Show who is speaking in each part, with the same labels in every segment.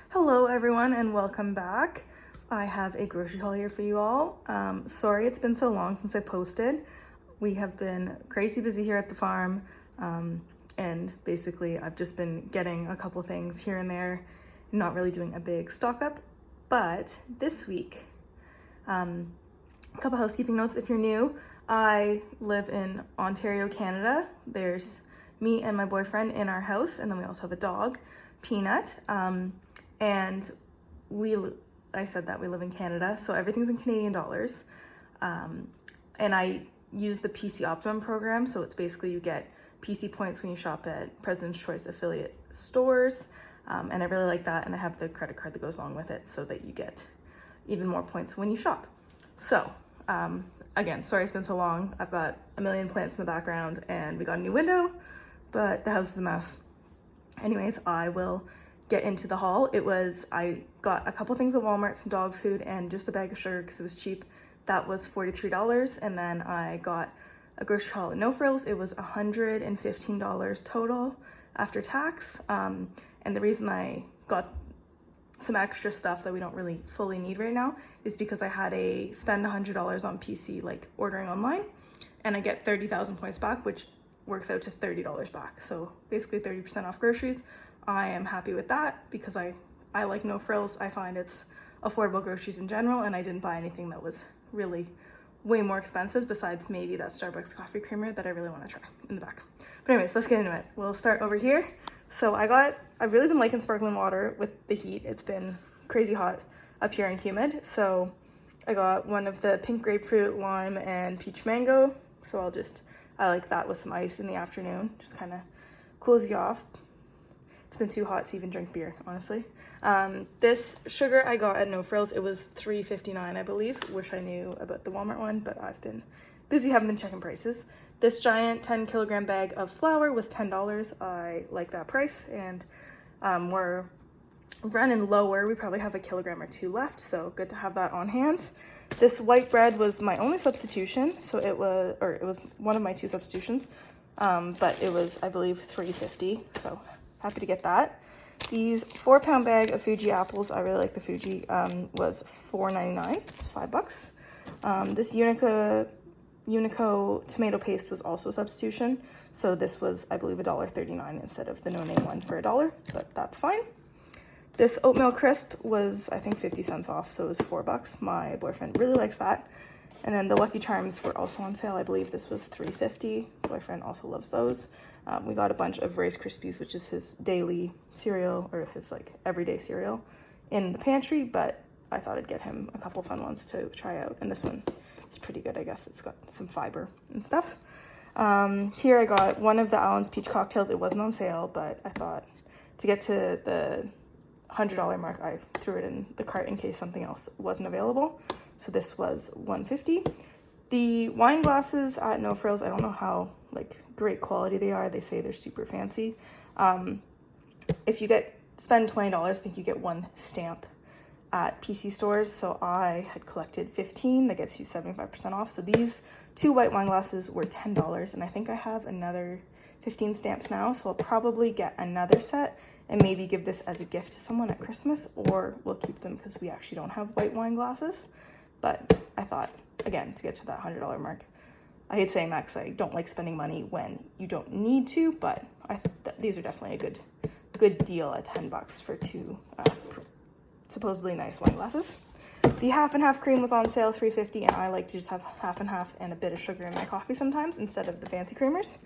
Speaker 1: Hello everyone and welcome back. I have a grocery haul here for you all. Sorry it's been so long since I posted. We have been crazy busy here at the farm and basically I've just been getting a couple things here and there, not really doing a big stock up. But this week, a couple housekeeping notes if you're new. I live in Ontario, Canada. There's me and my boyfriend in our house, and then we also have a dog, Peanut. And I said that we live in Canada, so everything's in Canadian dollars. And I use the PC Optimum program, so it's basically you get PC points when you shop at President's Choice affiliate stores. And I really like that, and I have the credit card that goes along with it so that you get even more points when you shop. So, again, sorry it's been so long. I've got a million plants in the background, and we got a new window, but the house is a mess. Anyways, I will get into the haul. I got a couple things at Walmart, some dog's food and just a bag of sugar because it was cheap. That was $43. And then I got a grocery haul at NoFrills. It was $115 total after tax. And the reason I got some extra stuff that we don't really fully need right now is because I had a spend $100 on PC, like ordering online, and I get 30,000 points back, which works out to $30 back. So basically 30% off groceries. I am happy with that because I like NoFrills. I find it's affordable groceries in general, and I didn't buy anything that was really way more expensive besides maybe that Starbucks coffee creamer that I really want to try in the back. But anyways, let's get into it. We'll start over here. So I've really been liking sparkling water with the heat. It's been crazy hot up here and humid. So I got one of the pink grapefruit, lime, and peach mango. So I like that with some ice in the afternoon. Just kind of cools you off. It's been too hot to even drink beer, honestly. This sugar I got at NoFrills, it was $3.59, I believe. Wish I knew about the Walmart one, but I've been busy, haven't been checking prices. This giant 10 kilogram bag of flour was $10. I like that price, and we're running lower. We probably have a kilogram or two left, so good to have that on hand. This white bread was my only substitution, so it was one of my two substitutions, but it was, I believe, $3.50, so happy to get that. These 4-pound bag of Fuji apples, I really like the Fuji, was $4.99, $5. This Unico tomato paste was also a substitution. So this was, I believe, $1.39 instead of the no-name one for $1, but that's fine. This oatmeal crisp was, I think, 50 cents off, so it was $4. My boyfriend really likes that. And then the Lucky Charms were also on sale. I believe this was $3.50. Boyfriend also loves those. We got a bunch of Rice Krispies, which is his daily cereal, or his like everyday cereal, in the pantry, but I thought I'd get him a couple fun ones to try out. And this one is pretty good, I guess. It's got some fiber and stuff. Here I got one of the Allen's peach cocktails. It wasn't on sale, but I thought to get to the $100 mark, I threw it in the cart in case something else wasn't available. So this was $1.50. The wine glasses at NoFrills, I don't know how great quality they are. They say they're super fancy. If you spend $20, I think you get one stamp at PC stores. So I had collected 15, that gets you 75% off. So these two white wine glasses were $10, and I think I have another 15 stamps now. So I'll probably get another set and maybe give this as a gift to someone at Christmas, or we'll keep them because we actually don't have white wine glasses. But I thought, again, to get to that $100 mark, I hate saying that because I don't like spending money when you don't need to, but these are definitely a good deal at $10 for two supposedly nice wine glasses. The half and half cream was on sale, $3.50, and I like to just have half and half and a bit of sugar in my coffee sometimes instead of the fancy creamers.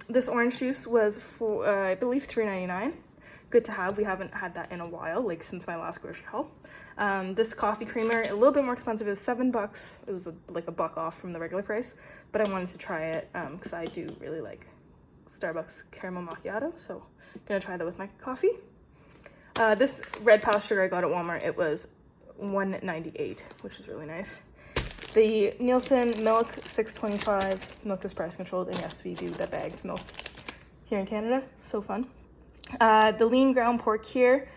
Speaker 1: This orange juice was for, I believe, $3.99. Good to have. We haven't had that in a while, since my last grocery haul. This coffee creamer, a little bit more expensive. It was $7. It was like a buck off from the regular price, but I wanted to try it because I do really like Starbucks caramel macchiato, so I'm gonna try that with my coffee. This red pal sugar I got at Walmart, it was $1.98, which is really nice. The Nielsen milk, $6.25. Milk is price controlled, and yes, we do the bagged milk here in Canada. So fun. The lean ground pork here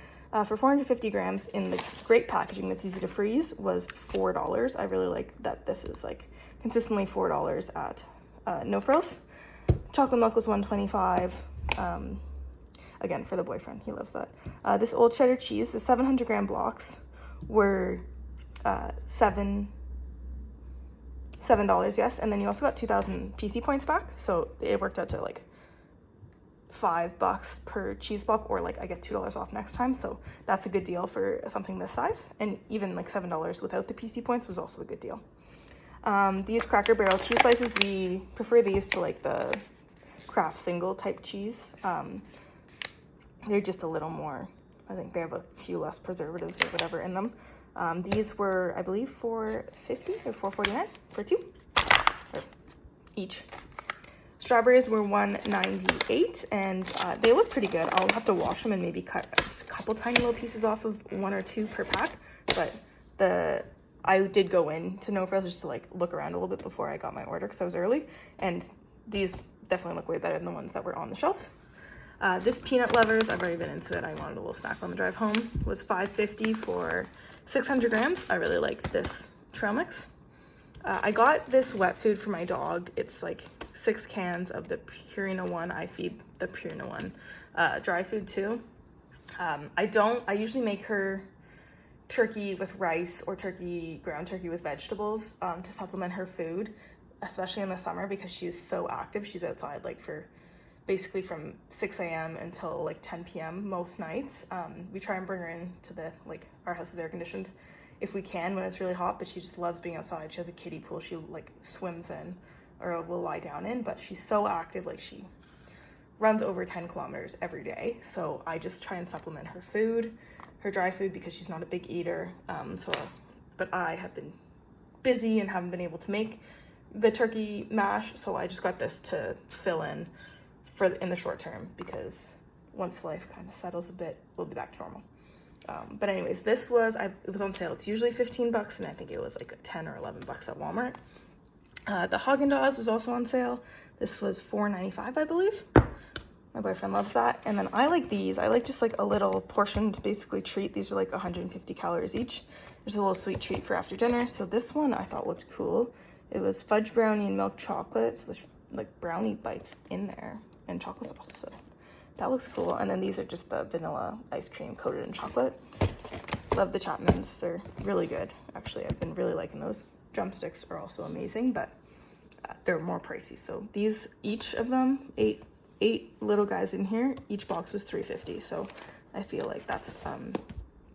Speaker 1: for 450 grams in the great packaging that's easy to freeze was $4. I really like that this is consistently $4 at NoFrills. Chocolate milk was $1.25. again, for the boyfriend. He loves that. This old cheddar cheese, the 700 gram blocks were $7, yes. And then you also got 2,000 PC points back. So it worked out to like $5 per cheese block, or like I get $2 off next time. So that's a good deal for something this size. And even like $7 without the PC points was also a good deal. These Cracker Barrel cheese slices, we prefer these to like the Kraft single type cheese. They're just a little more, I think they have a few less preservatives or whatever in them. These were, I believe, $4.50 or $4.49 for two, or each. Strawberries were $1.98, and they look pretty good. I'll have to wash them and maybe cut just a couple tiny little pieces off of 1 or 2 per pack. But I did go in to NoFrills just to like look around a little bit before I got my order because I was early, and these definitely look way better than the ones that were on the shelf. This peanut lovers, I've already been into it. I wanted a little snack on the drive home. Was $5.50 for 600 grams. I really like this trail mix. I got this wet food for my dog. It's like 6 cans of the Purina one. I feed the Purina one dry food too. I usually make her turkey with rice or ground turkey with vegetables to supplement her food, especially in the summer because she's so active. She's outside like for basically from 6 a.m. until like 10 p.m. most nights. We try and bring her into our house is air conditioned if we can when it's really hot, but she just loves being outside. She has a kiddie pool she like swims in or will lie down in, but she's so active, like she runs over 10 kilometers every day. So I just try and supplement her food, her dry food, because she's not a big eater. But I have been busy and haven't been able to make the turkey mash, so I just got this to fill in in the short term, because once life kind of settles a bit, we'll be back to normal. But anyways, it was on sale. It's usually $15, and I think it was like 10 or $11 at Walmart. The Haagen-Dazs was also on sale. This was $4.95, I believe. My boyfriend loves that. And then I like these. I like just like a little portioned, basically treat. These are like 150 calories each. There's a little sweet treat for after dinner. So this one I thought looked cool. It was fudge brownie and milk chocolate. So there's like brownie bites in there and chocolate sauce. So that looks cool. And then these are just the vanilla ice cream coated in chocolate. Love the Chapmans. They're really good. Actually, I've been really liking those. Drumsticks are also amazing, but they're more pricey. So these, each of them, eight little guys in here, each box was $3.50. So I feel like that's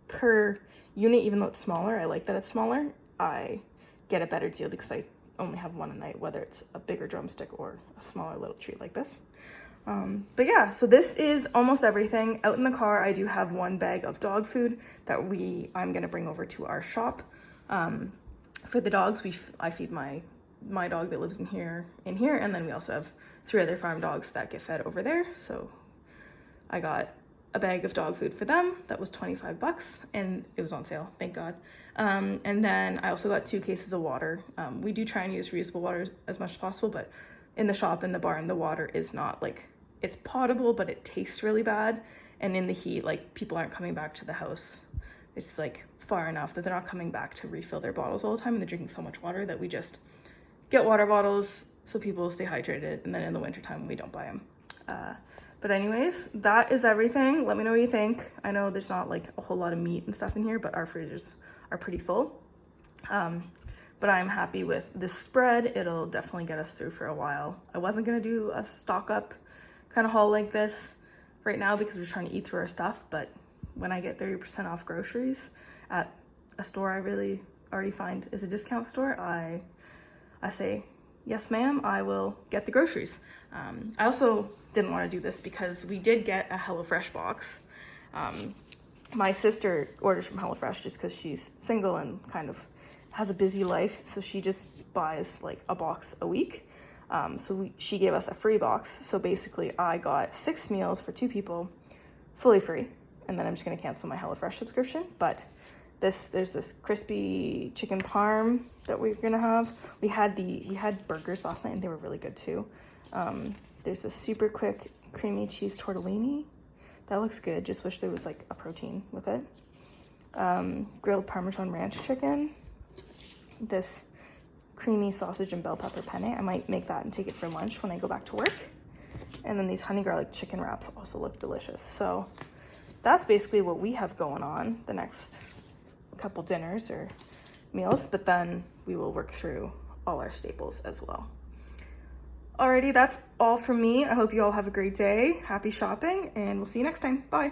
Speaker 1: per unit, even though it's smaller. I like that it's smaller. I get a better deal because I only have one a night, whether it's a bigger drumstick or a smaller little treat like this. But yeah, so this is almost everything. Out in the car, I do have one bag of dog food that I'm gonna bring over to our shop. For the dogs, I feed my dog that lives in here, and then we also have 3 other farm dogs that get fed over there. So I got a bag of dog food for them that was $25, and it was on sale, thank God. And then I also got 2 cases of water. We do try and use reusable water as much as possible, but in the shop, in the barn, the water is not like, it's potable, but it tastes really bad. And in the heat, like, people aren't coming back to the house. It's like far enough that they're not coming back to refill their bottles all the time, and they're drinking so much water that we just get water bottles so people stay hydrated, and then in the wintertime we don't buy them. But anyways, that is everything. Let me know what you think. I know there's not like a whole lot of meat and stuff in here, but our fridges are pretty full. But I'm happy with this spread. It'll definitely get us through for a while. I wasn't gonna do a stock up kind of haul like this right now because we're trying to eat through our stuff, but when I get 30% off groceries at a store I really already find is a discount store, I say, yes ma'am, I will get the groceries. I also didn't want to do this because we did get a HelloFresh box. My sister orders from HelloFresh just because she's single and kind of has a busy life, so she just buys like a box a week. She gave us a free box, so basically I got 6 meals for 2 people, fully free, and then I'm just gonna cancel my HelloFresh subscription. But there's this crispy chicken parm that we're gonna have. We had burgers last night and they were really good too. There's this super quick creamy cheese tortellini that looks good. Just wish there was like a protein with it. Grilled Parmesan ranch chicken. This creamy sausage and bell pepper penne. I might make that and take it for lunch when I go back to work. And then these honey garlic chicken wraps also look delicious. So that's basically what we have going on the next couple dinners or meals, but then we will work through all our staples as well. Alrighty, that's all from me. I hope you all have a great day. Happy shopping, and we'll see you next time. Bye.